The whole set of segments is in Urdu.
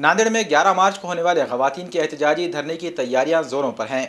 ناندیڑ میں 11 مارچ کو ہونے والے خواتین کے احتجاجی دھرنے کی تیاریاں زوروں پر ہیں۔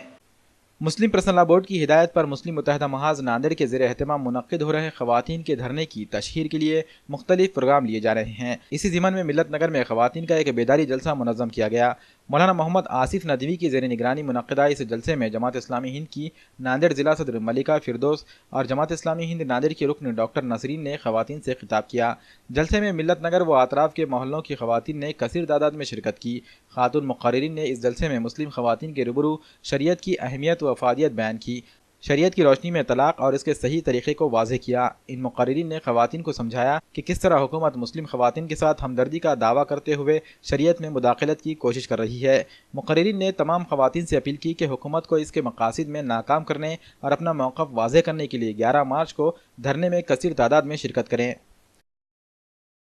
مسلم پرسنل لا بورڈ کی ہدایت پر مسلم متحدہ محاذ ناندیڑ کے زیر اہتمام منعقد ہو رہے خواتین کے دھرنے کی تشہیر کے لیے مختلف پروگرام لیے جا رہے ہیں۔ اسی ضمن میں ملت نگر میں خواتین کا ایک بیداری جلسہ منظم کیا گیا۔ مولانا محمد آصف ندوی کی زیر نگرانی منعقدہ اس جلسے میں جماعت اسلامی ہند کی ناندیڑ ضلع صدر ملکہ فردوس اور جماعت اسلامی ہند ناندیڑ کی رکن ڈاکٹر نسرین نے خواتین سے خطاب کیا۔ جلسے میں ملت نگر و اطراف کے محلوں کی خواتین نے کثیر تعداد میں شرکت کی۔ خاتون مقررین نے اس جلسے میں مسلم خواتین کے روبرو شریعت کی اہمیت و افادیت بیان کی، شریعت کی روشنی میں طلاق اور اس کے صحیح طریقے کو واضح کیا۔ ان مقررین نے خواتین کو سمجھایا کہ کس طرح حکومت مسلم خواتین کے ساتھ ہمدردی کا دعویٰ کرتے ہوئے شریعت میں مداخلت کی کوشش کر رہی ہے۔ مقررین نے تمام خواتین سے اپیل کی کہ حکومت کو اس کے مقاصد میں ناکام کرنے اور اپنا موقف واضح کرنے کے لیے 11 مارچ کو دھرنے میں کثیر تعداد میں شرکت کریں۔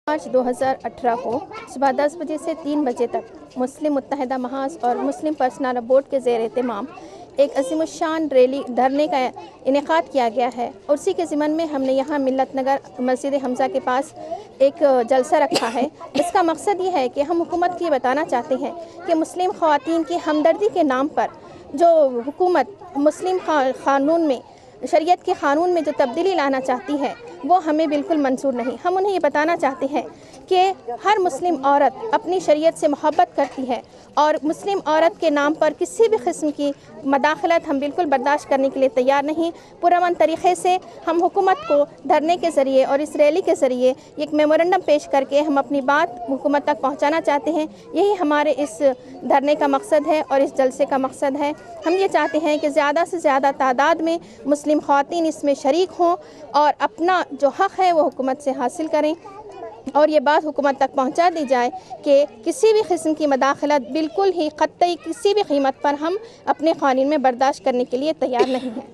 مارچ 2018 کو صبح 10 بجے سے 3 بجے تک مسلم متحدہ محاذ اور مسلم پرسنل لا بورڈ کے زیر اہتمام ایک عظیم الشان ریلی دھرنے کا انعقاد کیا گیا ہے، اور اسی کے ضمن میں ہم نے یہاں ملت نگر مسجد حمزہ کے پاس ایک جلسہ رکھا ہے۔ اس کا مقصد یہ ہے کہ ہم حکومت کو یہ بتانا چاہتے ہیں کہ مسلم خواتین کی ہمدردی کے نام پر جو حکومت مسلم قانون میں، شریعت کے قانون میں جو تبدیلی لانا چاہتی ہے وہ ہمیں بالکل منظور نہیں۔ ہم انہیں یہ بتانا چاہتے ہیں کہ ہر مسلم عورت اپنی شریعت سے محبت کرتی ہے، اور مسلم عورت کے نام پر کسی بھی قسم کی مداخلت ہم بالکل برداشت کرنے کے لیے تیار نہیں۔ پرامن طریقے سے ہم حکومت کو دھرنے کے ذریعے اور اس ریلی کے ذریعے ایک میمورنڈم پیش کر کے ہم اپنی بات حکومت تک پہنچانا چاہتے ہیں۔ یہی ہمارے اس دھرنے کا مقصد ہے اور اس جلسے کا مقصد ہے۔ ہم یہ چاہتے ہیں کہ زیادہ سے زیادہ تعداد میں مسلم خواتین اس میں شریک ہوں اور اپنا جو حق ہے وہ حکومت سے حاصل کریں، اور یہ بات حکومت تک پہنچا دی جائے کہ کسی بھی قسم کی مداخلت بالکل ہی قطعی کسی بھی قیمت پر ہم اپنے قانون میں برداشت کرنے کے لیے تیار نہیں ہیں۔